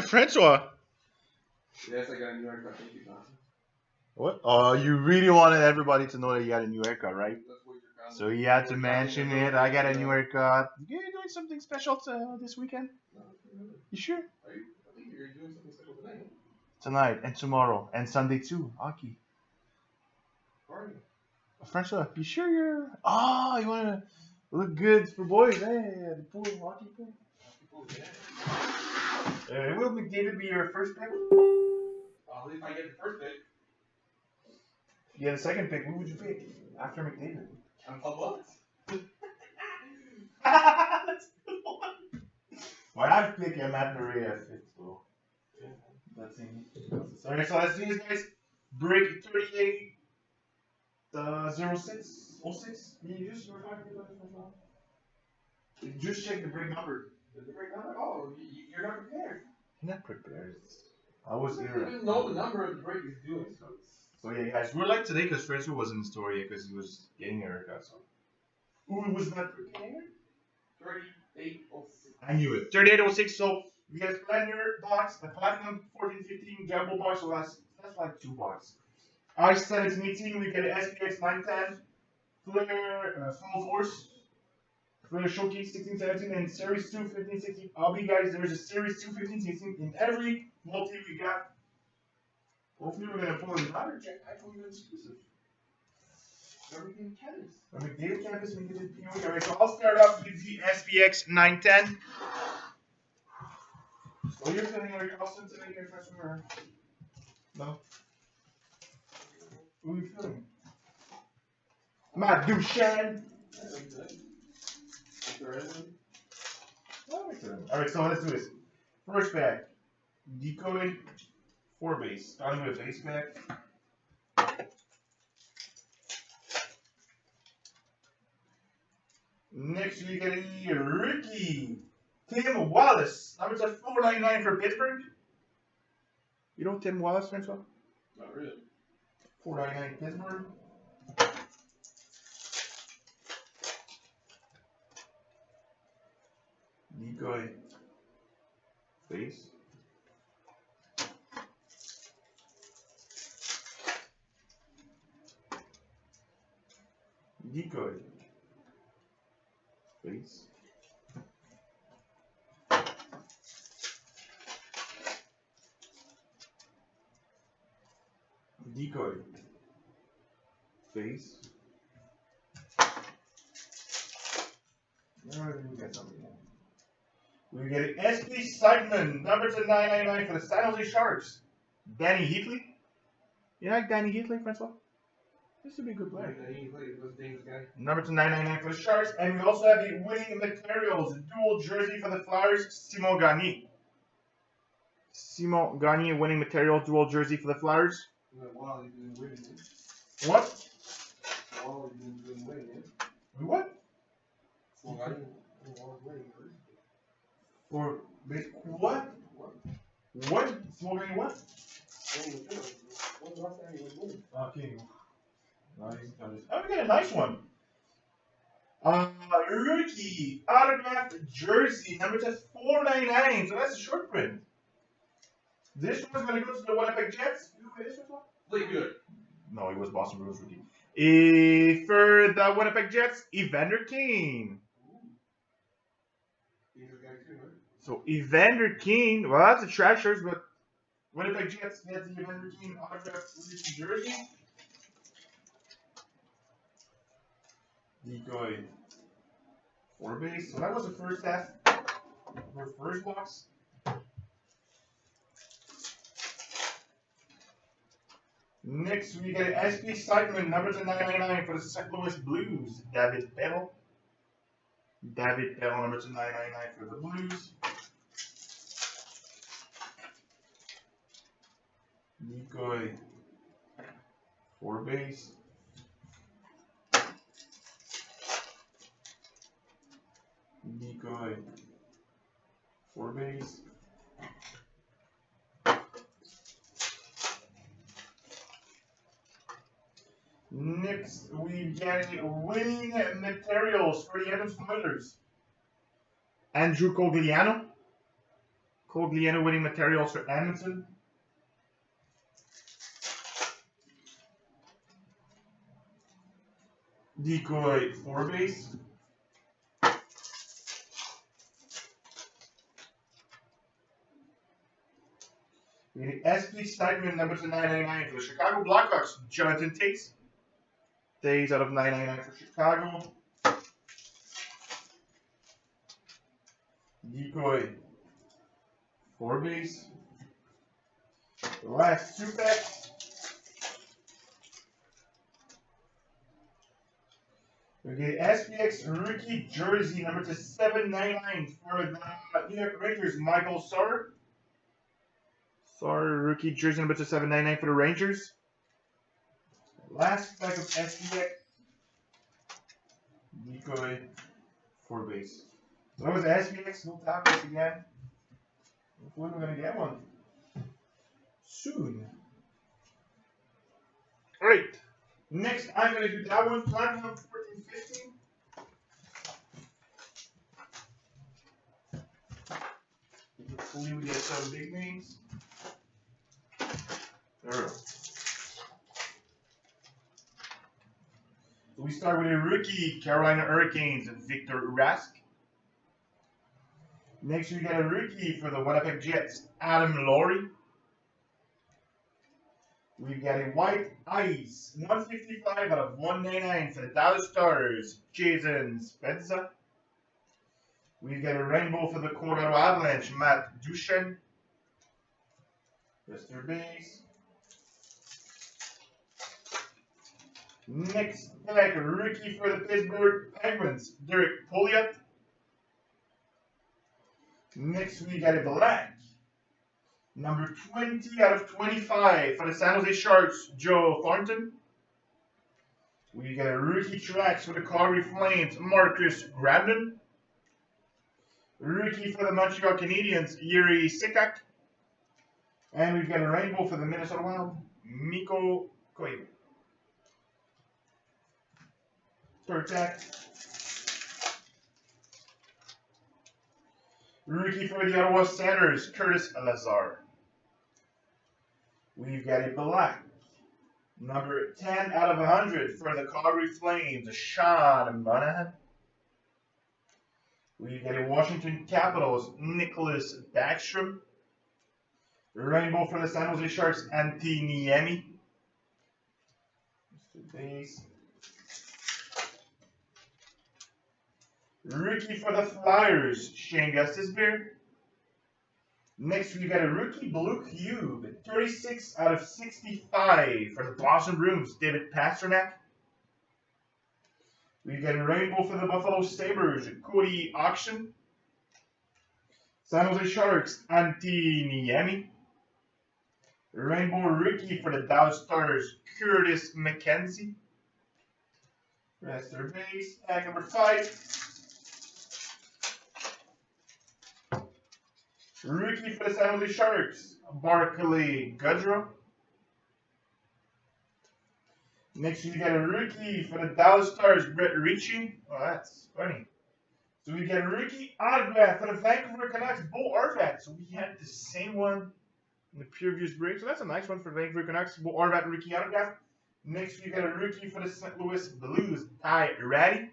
Francois. Yes, I got a new haircut. Thank you, Johnson. What? Oh, you really wanted everybody to know that you had a new haircut, right? That's what you're kind of. So you had to mention it. I got a new haircut. You doing something special this weekend? No, really. You sure? Are you? I think you're doing something special tonight. Tonight and tomorrow and Sunday too. Hockey. Are you? Francois, you sure you're? Oh, you want to look good for boys, eh? The pool, hockey pool. Will McDavid be your first pick? If I get the first pick. If you had a second pick, who would you pick after McDavid? I'm Paul Bullets. That's a good one. Well, I'd pick Matt Murray at fifth, so. Yeah, that's it. Okay, so let's do this, guys. Break 38. 06. 06. You just check the break number. The break number? Oh, you're not prepared. Not prepared. I was You here. didn't know the number of the break is doing, so it's. So yeah, guys, we're like today because Francois wasn't in the story yet because he was getting a haircut. So who was not prepared? 3806. I knew it. 3806. So you guys plan your box. The platinum 1415 jumbo box. So that's like 2 bucks. Ice 1718. We get an SPX 910. Flair Full Force. Flair Showcase 1617 and Series 2 1516. I'll be guys. There's a Series 2 1516 in every multi we got. Hopefully we're gonna pull in ladder check. I told you exclusive. Everything campus. McDavid campus, McDavid PO. Alright, so I'll start off with the SPX 910. So you're feeling like Carlson today, your freshman or no? Who are you feeling? Matt Duchesne. Alright, so let's do this. First back. Decoy 4 base. Starting with base back. Next we get a Ricky Tim Wallace. Number 499 for Pittsburgh. You know Tim Wallace, Francois? Not really. 499 Pittsburgh. Decoy face. Decoy face. Decoy face. We get an SP Seidman, number to 999 for the San Jose Sharks. Danny Heatley. You like Danny Heatley, Francois? This would be a good player. Number to 999 for the Sharks. And we also have the winning materials, dual jersey for the Flyers, Simon Gagner. Simon Gagner, winning material, dual jersey for the Flyers. Wow, you didn't win it. What? Wow, you didn't win it. What? Well, I didn't win it. For what? What? Smoking what? Okay. Nice. Oh, we got a nice one. Rookie autographed jersey number to 499. So that's a short print. This one's gonna go to the Winnipeg Jets. You know who this one? Play good. No, he was Boston Bruins rookie. For the Winnipeg Jets, Evander Kane. So Evander Kane, well, that's a trash shirt, but Winnipeg Jets has the Evander Kane autographed jersey. Decoy 4 base. So that was the first half. Our first box. Next, we get an SP Seidman, number to 999 for the St. Louis Blues. David Perron. David Perron, number to 999 for the Blues. Decoy 4 base. Decoy 4 base. Next, we get winning materials for the Edmonton Oilers. Andrew Cogliano. Cogliano winning materials for Edmonton. Decoy 4 base. We get SP Steinman number to 999 for the Chicago Blackhawks. Jonathan Tays. Tays out of 999 for Chicago. Decoy 4 base. The last 2 packs. We get SPX rookie jersey number to 799 for the New York Rangers. Michael Sauer. Sauer rookie jersey number to 799 for the Rangers. Last pack of SPX. Decoy 4 base. So that was SPX. No topics again. Hopefully we're gonna get one soon. Alright. Next, I'm going to do that one, Platinum 1415. Hopefully we get some big names. There we go. So we start with a rookie, Carolina Hurricanes, Victor Rask. Next, we got a rookie for the Winnipeg Jets, Adam Laurie. We've got a white ice, 155 out of 199 for the Dallas Stars, Jason Spezza. We've got a rainbow for the Colorado Avalanche, Matt Duchene. Rest their base. Next pack, rookie for the Pittsburgh Penguins, Derek Pouliot. Next we got a black. Number 20 out of 25 for the San Jose Sharks, Joe Thornton. We got a rookie tracks for the Calgary Flames, Marcus Grandin. Rookie for the Montreal Canadiens, Yuri Sikak. And we've got a rainbow for the Minnesota Wild, Mikko Koivu. Third pack. Rookie for the Ottawa Senators, Curtis Lazar. We've got a black. Number 10 out of 100 for the Calgary Flames, Sean Monahan. We've got a Washington Capitals, Nicholas Backstrom. Rainbow for the San Jose Sharks, Antti Niemi. Base. Rookie for the Flyers, Shane Gostisbehere. Next, we've got a rookie blue cube, 36 out of 65 for the Boston Bruins, David Pastrnak. We've got a rainbow for the Buffalo Sabres, Cody Auction. San Jose Sharks, Antti Niemi. Rainbow rookie for the Dallas Stars, Curtis McKenzie. Rest their base. Pack number 5. Rookie for the San Jose Sharks, Barclay Goodrow. Next, we got a rookie for the Dallas Stars, Brett Ritchie. Oh, that's funny. So we got a rookie autograph for the Vancouver Canucks, Bo Horvat. So we had the same one in the previous break. So that's a nice one for the Vancouver Canucks, Bo Horvat rookie autograph. Next, we got a rookie for the St. Louis Blues, Ty Rattie.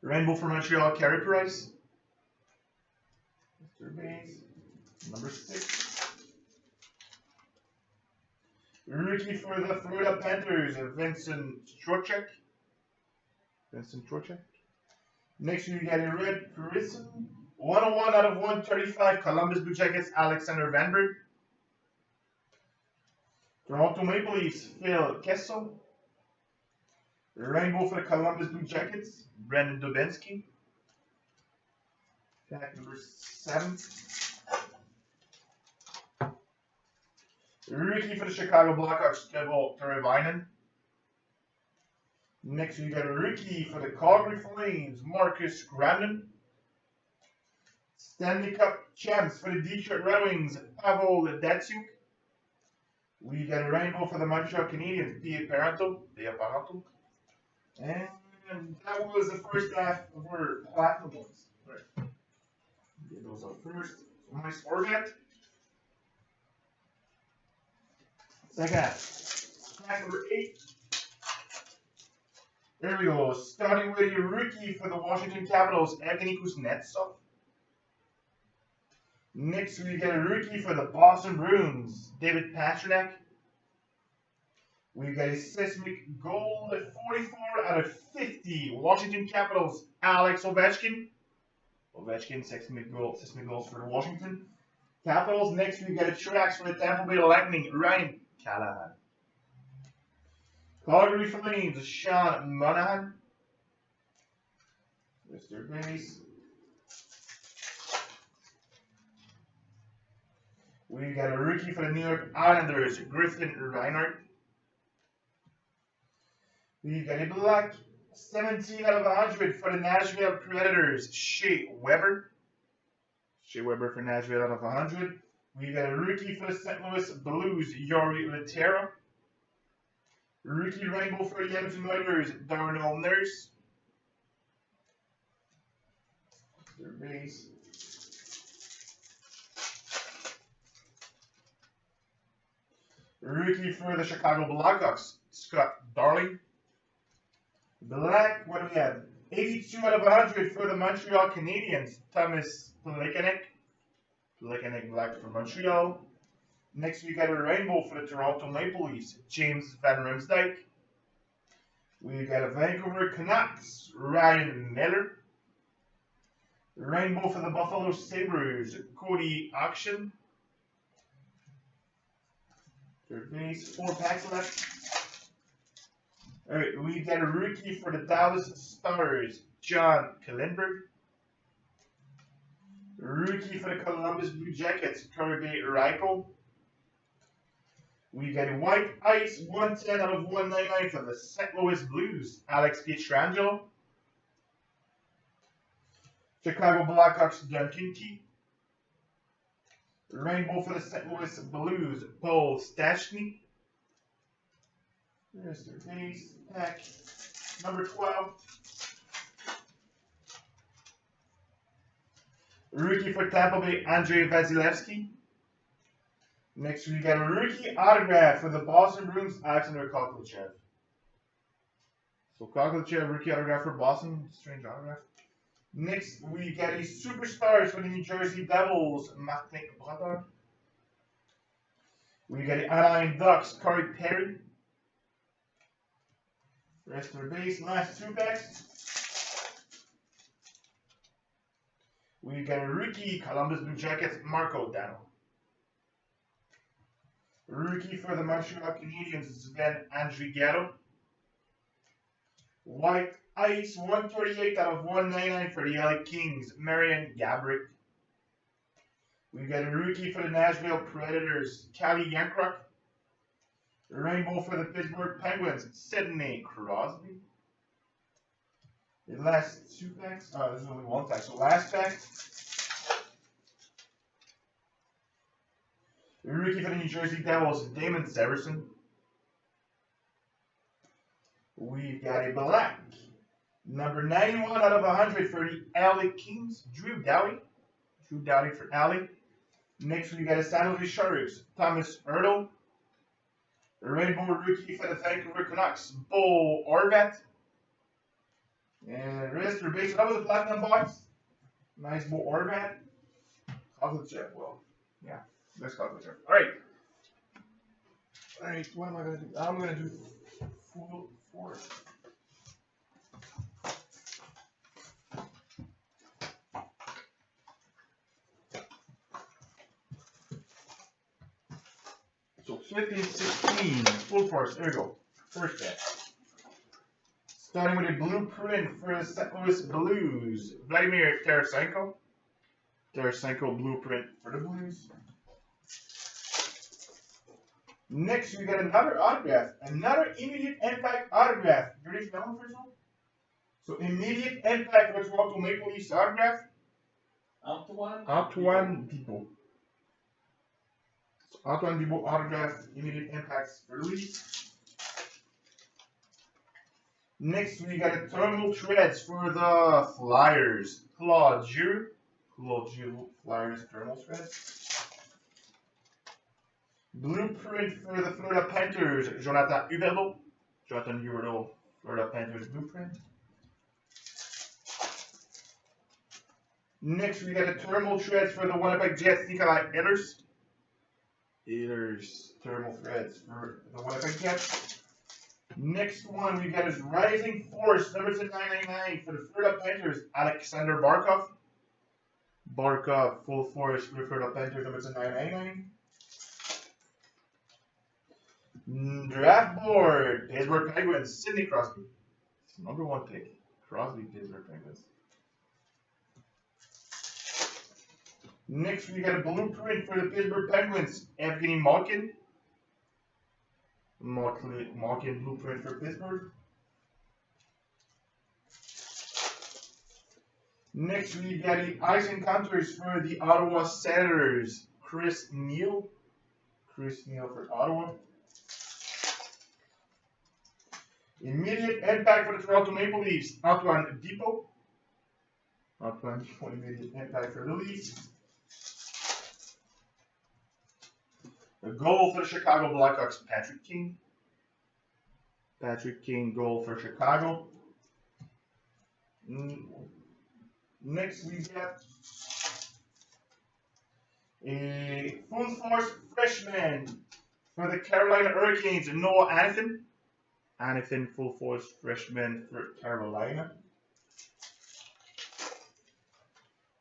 Rainbow for Montreal, Carey Price. Mr. Base, number 6. Rookie for the Florida Panthers, Vincent Trocheck. Next, we got a red Prism, 101 out of 135, Columbus Blue Jackets, Alexander Vanberg. Toronto Maple Leafs, Phil Kessel. Rainbow for the Columbus Blue Jackets, Brendan Dubinsky. Pack number 7. Rookie for the Chicago Blackhawks, Teuvo Teravainen. Next, we got a rookie for the Calgary Flames, Marcus Grandin. Stanley Cup champs for the Detroit Red Wings, Pavel Datsyuk. We got a rainbow for the Montreal Canadiens, Pia Parenteau. And that was the first half of our platinum ones. Right. Get goes up first. Nice Orvet. Second half. Pack number 8. There we go. Starting with your rookie for the Washington Capitals, Evgeny Kuznetsov. Next, we get a rookie for the Boston Bruins, David Pastrnak. We got a Seismic Gold at 44 out of 50, Washington Capitals, Alex Ovechkin. Ovechkin, Seismic Gold for the Washington Capitals. Next, we got a Trax for the Tampa Bay Lightning, Ryan Callahan. Calgary Flames, Sean Monahan. Mr. Base. We got a rookie for the New York Islanders, Griffin Reinhardt. We got a black 17 out of 100 for the Nashville Predators, Shea Weber. Shea Weber for Nashville out of 100. We got a rookie for the St. Louis Blues, Yori Laterra. Rookie rainbow for the Edmonton Oilers, Darnell Nurse. Their base. Rookie for the Chicago Blackhawks, Scott Darling. Black, what do we have? 82 out of 100 for the Montreal Canadiens, Thomas Plekanec. Plekanec black for Montreal. Next, we got a rainbow for the Toronto Maple Leafs, James Van Riemsdyk. We got a Vancouver Canucks, Ryan Miller. Rainbow for the Buffalo Sabres, Cody Auction. Third base, 4 packs left. Alright, we got a rookie for the Dallas Stars, John Kallenberg. Rookie for the Columbus Blue Jackets, Sergei Reichel. We got a white ice 110 out of 199 for the St. Louis Blues, Alex Pietrangelo. Chicago Blackhawks, Duncan Key. Rainbow for the St. Louis Blues, Paul Stastny. There's their base pack number 12. Rookie for Tampa Bay, Andrei Vasilevsky. Next, we got a rookie autograph for the Boston Bruins, Alexander Kovalchev. So Kovalchev, rookie autograph for Boston. Strange autograph. Next, we got a superstars for the New Jersey Devils, Martin Brodeur. We got the Anaheim Ducks, Corey Perry. Rest of the base, last 2 packs. We got a rookie, Columbus Blue Jackets, Marco Dano. Rookie for the Montreal Canadiens, Sven Andrighetto. White ice, 138 out of 199 for the LA Kings, Marian Gaborik. We got a rookie for the Nashville Predators, Cali Yankruk. Rainbow for the Pittsburgh Penguins, Sidney Crosby. The last 2 packs, there's only 1 pack, so last pack. Rookie for the New Jersey Devils, Damon Severson. We got a black, number 91 out of 100 for the LA Kings, Drew Doughty. Drew Doughty for LA. Next, we got a San Jose Sharks, Thomas Hertl. A rainbow rookie for the Vancouver Canucks, Bo Horvat. And the rest are base. That was a platinum box. Nice Bo Horvat. Kovalchev, well, yeah, that's Kovalchev. Alright. Alright, what am I going to do? I'm going to do full 4. So 15, 16, full force, there we go. First bet. Starting with a blueprint for the St. Louis Blues, Vladimir Tarasenko. Tarasenko blueprint for the Blues. Next, we got another autograph, another immediate impact autograph. You ready for that one, first of all? So immediate impact for the Toronto Maple Leafs autograph. Antoine Depot. Antoine Depot autograph, immediate impacts for the Leafs. Next, we got a Terminal Threads for the Flyers. Claude Giroux. Claude Giroux Flyers thermal thread. Blueprint for the Florida Panthers, Jonathan Huberdeau. Jonathan Huberdeau, Florida Panthers blueprint. Next, we got a thermal threads for the Winnipeg Jets, Nikolai Ehlers. Ehlers thermal threads for the Winnipeg Jets. Next one we got is Rising Force, number 999 for the Florida Panthers, Alexander Barkov. Barkov, full force for the Florida Panthers, number 999. Draft board, Pittsburgh Penguins, Sidney Crosby. #1 pick, Crosby, Pittsburgh Penguins. Next, we got a blueprint for the Pittsburgh Penguins, Evgeny Malkin. Malkin blueprint for Pittsburgh. Next, we got the ice encounters for the Ottawa Senators, Chris Neil. Chris Neil for Ottawa. Immediate impact for the Toronto Maple Leafs, Antoine Depot. Antoine Depot, immediate impact for the Leafs. A goal for the Chicago Blackhawks, Patrick King. Patrick King, goal for Chicago. Next, we got a full force freshman for the Carolina Hurricanes, Noah Hanifin. Hanifin, full force freshman for Carolina.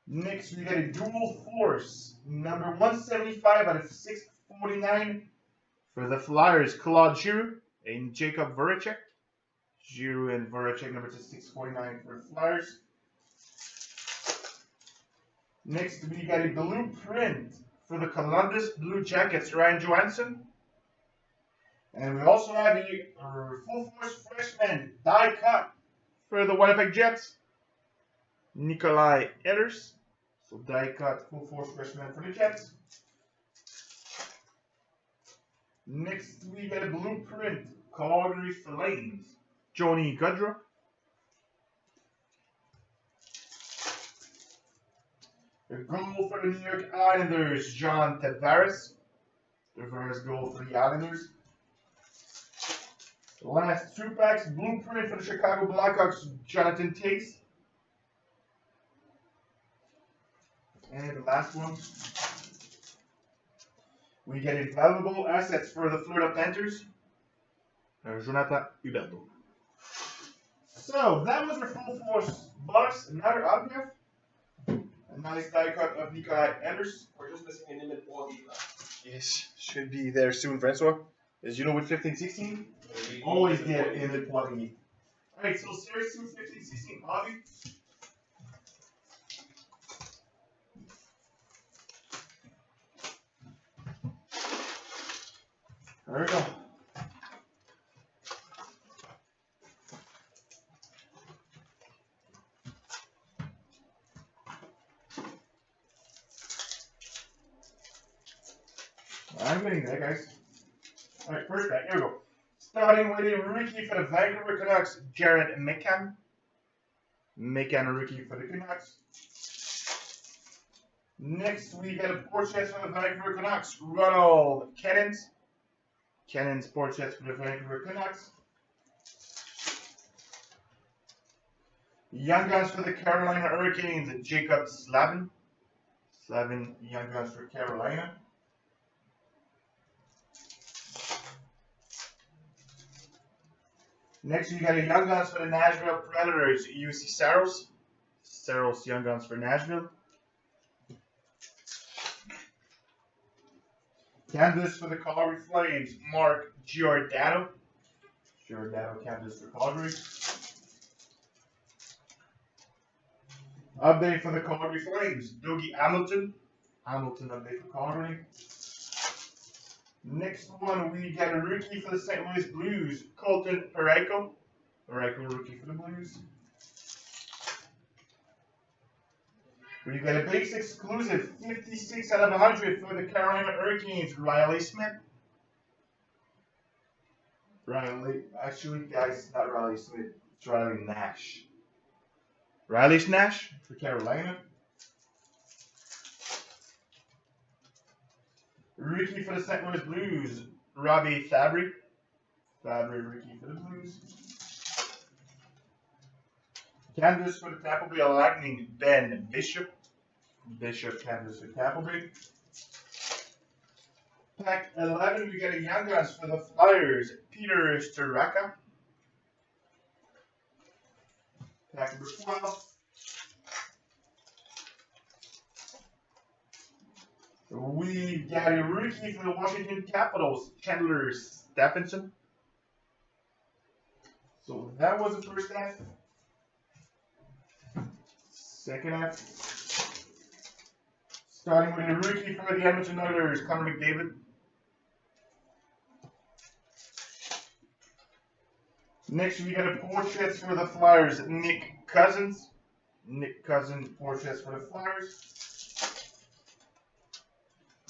Next, we got a dual force, number 175 out of 649 for the Flyers, Claude Giroux and Jacob Voracek. Giroux and Voracek, number 649 for the Flyers. Next, we got a blueprint for the Columbus Blue Jackets, Ryan Johansson. And we also have a full force freshman die cut for the Winnipeg Jets, Nikolai Ehlers. So die cut full force freshman for the Jets. Next we get a blueprint, Calgary Flames, Johnny Gaudreau. A goal for the New York Islanders, John Tavares. Tavares goal for the Islanders. The last 2 packs, blueprint for the Chicago Blackhawks, Jonathan Toews. And the last one, we get a valuable assets for the Florida Panthers, Jonathan Huberdeau. So that was our full force box. Another autograph. A nice die cut of Nikolai Ehlers. We're just missing an image quality left. Yes, should be there soon, Francois. As you know, with 15-16, always get in the quality. Alright, so Series 2 15-16 hobby. There we go. I'm getting there, guys. Alright, first pack, here we go. Starting with a rookie for the Vancouver Canucks, Jared McCann. McCann, a rookie for the Canucks. Next, we get a portrait for the Vancouver Canucks, Ronald Kennens. Kennens portrait for the Vancouver Canucks. Young Guns for the Carolina Hurricanes, Jacob Slavin. Slavin, Young Guns for Carolina. Next, we got a Young Guns for the Nashville Predators, UC Saros. Saros, Young Guns for Nashville. Canvas for the Calgary Flames, Mark Giordano. Giordano canvas for Calgary. Update for the Calgary Flames, Dougie Hamilton. Hamilton update for Calgary. Next one, we got a rookie for the St. Louis Blues, Colton Parayko. Parayko, rookie for the Blues. We got a base exclusive, 56 out of 100 for the Carolina Hurricanes, Riley Smith. Actually, guys, not Riley Smith, it's Riley Nash. Riley Nash for Carolina. Rookie for the St. Louis Blues, Robbie Fabry. Fabry rookie for the Blues. Canvas for the Tampa Bay Lightning, Ben Bishop. Bishop canvas for Tampa Bay. Pack 11, we get a Young Guns for the Flyers, Peter Straka. Pack number 12. We got a rookie for the Washington Capitals, Chandler Stephenson. So that was the first half. Second half. Starting with a rookie for the Edmonton Oilers, Connor McDavid. Next, we got a portrait for the Flyers, Nick Cousins. Nick Cousins portrait for the Flyers.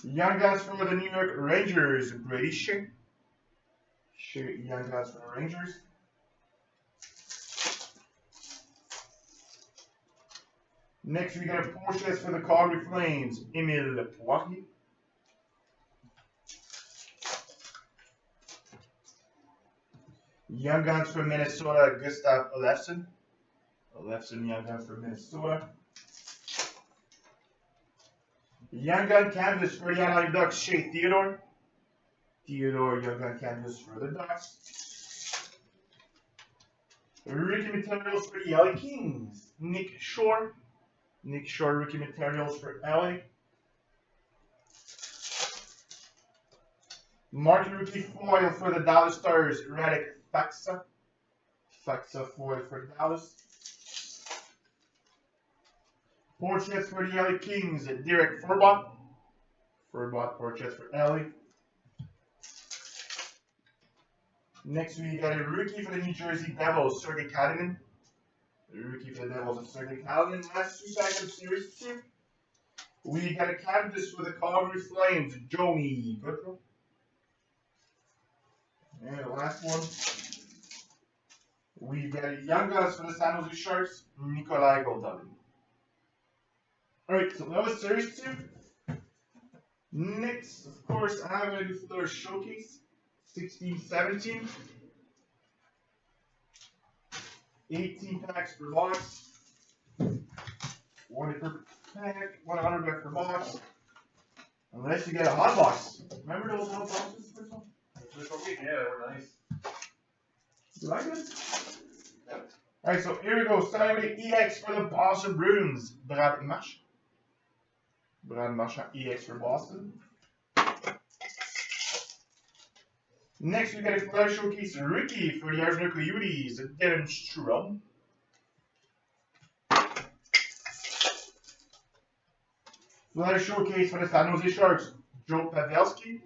Young Guns for the New York Rangers, Brady Skjei. Young Guns for the Rangers. Next, we got a portrait for the Calgary Flames, Emile Poirier. Young Guns for Minnesota, Gustav Olofsson. Olofsson, Young Guns for Minnesota. Young Gun Canvas for the Anaheim Ducks, Shea Theodore. Theodore, Young Gun Canvas for the Ducks. Rookie Materials for the LA Kings, Nick Shore. Nick Shore, Rookie Materials for LA. Market Rookie Foil for the Dallas Stars, Radek Faksa. Faksa Foil for Dallas. Portraits for the LA Kings, Derek Forbot. Forbot portraits for LA. Next, we got a rookie for the New Jersey Devils, Sergei Kadinin. Rookie for the Devils, Sergei Kadinin. Last 2 seconds, Series 2. We got a canvas for the Calgary Flames, Johnny Gaudreau. And the last one. We got a Young Guns for the San Jose Sharks, Nikolai Goldobin. Alright, so that was Series 2. Next, of course, I'm going to do Flair Showcase 16-17. 18 packs per box. 1 per pack, 100 per box. Unless you get a hot box. Remember those hot boxes for some? Yeah, they were nice. You like it? Yep. Alright, so here we go. Starting with the EX for the Boston Bruins, Brad Marchand. Brad Marchand EX for Boston. Next, we got a Flair Showcase rookie for the Arizona Coyotes, Dylan Strome. Flair Showcase for the San Jose Sharks, Joe Pavelski.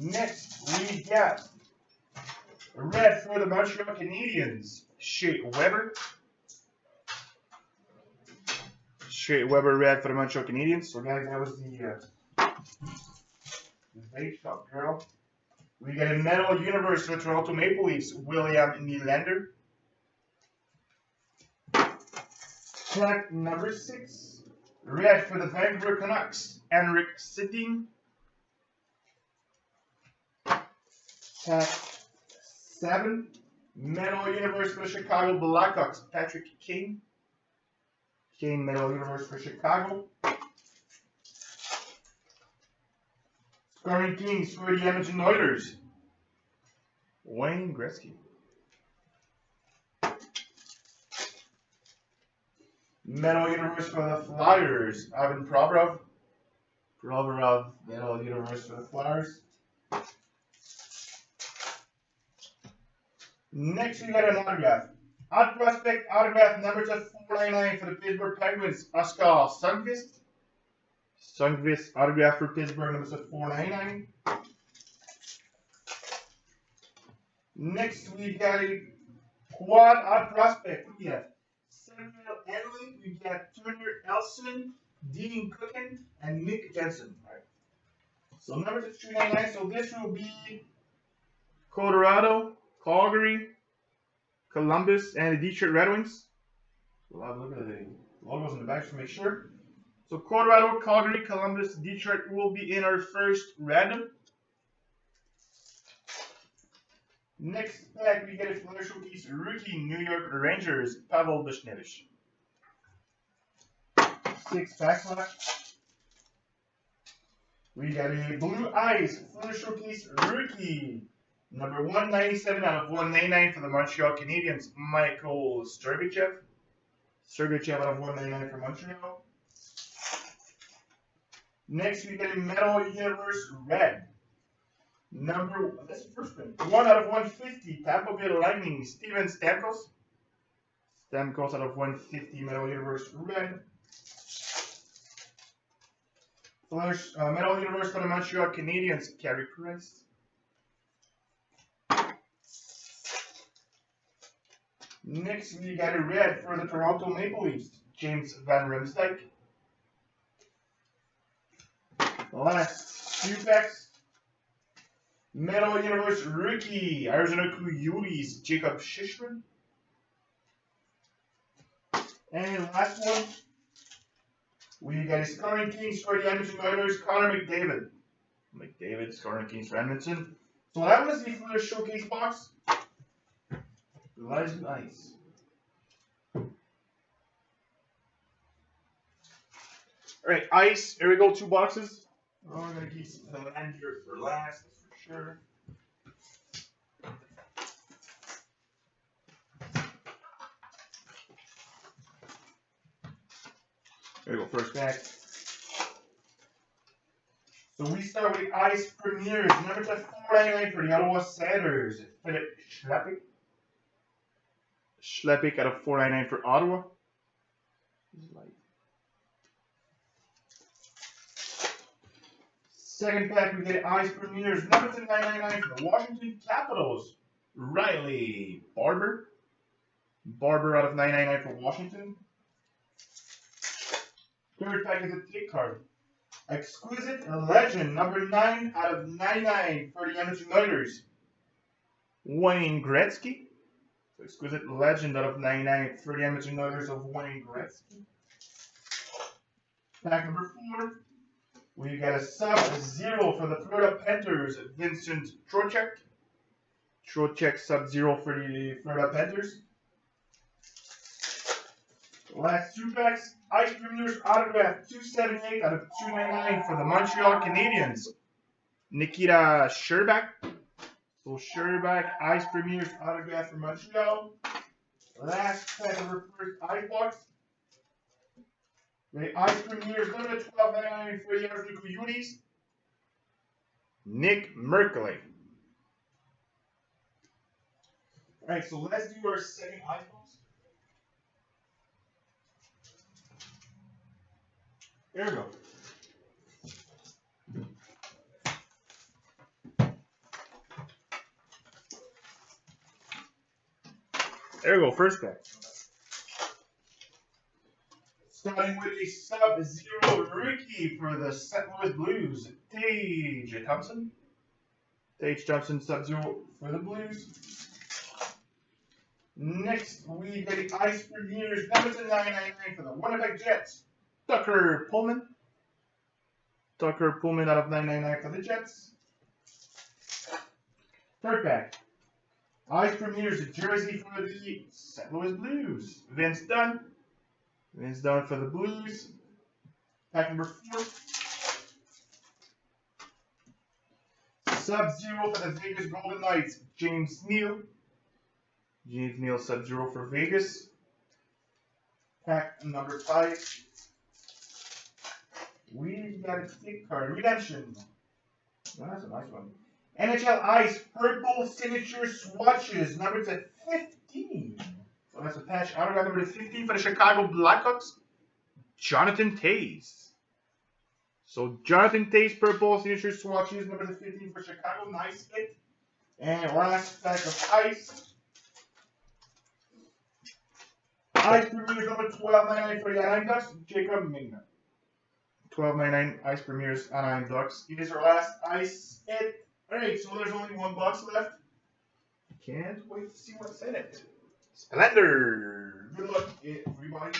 Next, we got red for the Montreal Canadiens, Shea Weber. Shea Weber red for the Montreal Canadiens. So guys, that was the base shop girl. We got a Metal Universe for the Toronto Maple Leafs, William Nylander. Pack number 6. Red for the Vancouver Canucks, Henrik Sedin. Pack 7. Metal Universe for the Chicago Blackhawks, Patrick Kane. Kane Metal Universe for Chicago. Scoring Kings for the Edmonton Oilers, Wayne Gretzky. Metal Universe for the Flyers, Ivan Provorov. Metal Universe for the Flyers. Next, we got an autograph. Odd Prospect autograph number to 499 for the Pittsburgh Penguins, Oskar Sundqvist. Sundqvist autograph for Pittsburgh, number to 499. Next, we got a quad odd prospect. We have Samuel Edley, we got Turner Elson, Dean Cooken, and Nick Jensen. All right. So number to 399. So this will be Colorado, Calgary, Columbus, and the Detroit Red Wings. We'll have a look at the logos in the back to make sure. So Colorado, Calgary, Columbus, Detroit will be in our first random. Next pack, we get a Flair Showcase rookie New York Rangers, Pavel Buchnevich. 6 packs left. We got a Blue Eyes Flair Showcase rookie, number 197 out of 199 for the Montreal Canadiens, Michael Sergachev. Sergachev out of 199 for Montreal. Next, we get a Metal Universe Red. That's the first one. 1 out of 150, Tampa Bay Lightning, Steven Stamkos. Stamkos out of 150, Metal Universe Red. Metal Universe for the Montreal Canadiens, Carey Price. Next, we got a red for the Toronto Maple Leafs, James Van Riemsdyk. Last 2 packs. Metal Universe rookie, Arizona Coyotes, Jacob Shishman. And last one, we got a Scoring Kings for the Edmonton Oilers, Connor McDavid. Scoring Kings for Edmonton. So that was the Flair Showcase box. That is nice. Alright, ice. Here we go, 2 boxes. Oh, we're going to keep the lanyard for last, for sure. There we go, first pack. So we start with Ice Premiers, number 499 for the Ottawa Senators, Philip Schlepik. Schlepik out of 499 for Ottawa. Second pack, we get Ice Premiers, number 999 for the Washington Capitals, Riley Barber. Barber out of 999 for Washington. Third pack is a tick card. Exquisite Legend, number 9 out of 99 for the Edmonton Oilers, Wayne Gretzky. So Exquisite Legend out of 99 for the Edmonton Oilers of Wayne Gretzky. Pack number 4. We got a Sub-Zero for the Florida Panthers, Vincent Trocheck. Trocheck Sub-Zero for the Florida Panthers. Last 2 packs, Ice Premiers autograph 278 out of 299 for the Montreal Canadiens, Nikita Sherbak. So Sherbak, Ice Premiers autograph for Montreal. Last pack of our first ice box. The Ice Premiers number 1299 for the Arizona Coyotes, Nick Merkley. Alright, so let's do our second ice box. There we go. There we go, first pack. Starting with a Sub-Zero rookie for the St. Louis Blues, Tage Thompson. Tage Thompson Sub-Zero for the Blues. Next, we get the Ice Premiers, number 999 for the Winnipeg Jets, Tucker Pullman. Tucker Pullman out of 999 for the Jets. Third pack. Ice Premiers jersey for the St. Louis Blues, Vince Dunn. Vince Dunn for the Blues. Pack number 4. Sub-Zero for the Vegas Golden Knights, James Neal. James Neal Sub-Zero for Vegas. Pack number 5. We got a stick card. Redemption. Oh, that's a nice one. NHL Ice Purple Signature Swatches, number 15. So that's a patch autograph number 15 for the Chicago Blackhawks, Jonathan Toews. So Jonathan Toews Purple Signature Swatches, number 15 for Chicago. Nice hit. And last pack of Ice. Ice Premiers number 1299 for the Anaheim Ducks, Jacob Migna. 1299 Ice Premiers Anaheim Ducks. It is our last Ice hit. Alright, so there's only 1 box left. Can't wait to see what's in it. Splendor! Good luck, everybody.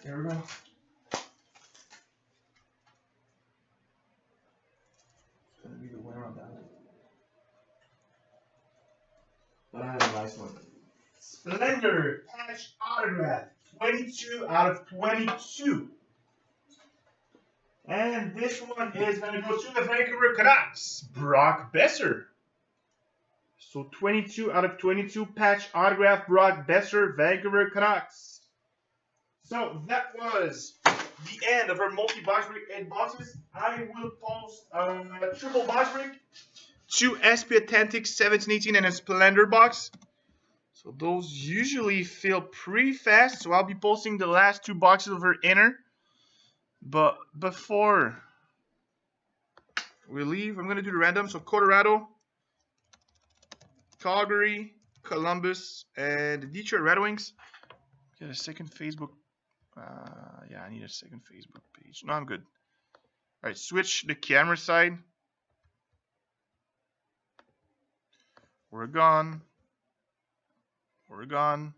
There we go. It's gonna be the winner of that one. That's a nice one. Splendor patch autograph. 22 out of 22. And this one is going to go to the Vancouver Canucks, Brock Boeser. So 22 out of 22 patch autograph, Brock Boeser, Vancouver Canucks. So that was the end of our multi-box break 8 boxes. I will post a triple box break, 2 SP Authentic 1718 and a Splendor box. So those usually fill pretty fast, so I'll be posting the last 2 boxes of our inner. But before we leave, I'm going to do the random. So Colorado, Calgary, Columbus, and the Detroit Red Wings. Get a second Facebook. Yeah, I need a second Facebook page. No, I'm good. All right, switch the camera side. We're gone. We're gone.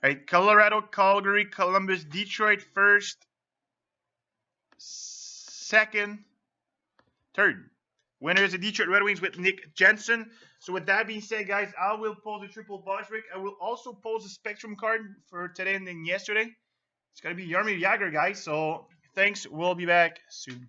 All right, Colorado, Calgary, Columbus, Detroit first. Second, third. Winner is the Detroit Red Wings with Nick Jensen. So with that being said, guys, I will post a triple box break. I will also post a Spectrum card for today and then yesterday. It's going to be Jaromir Jagr, guys. So thanks. We'll be back soon.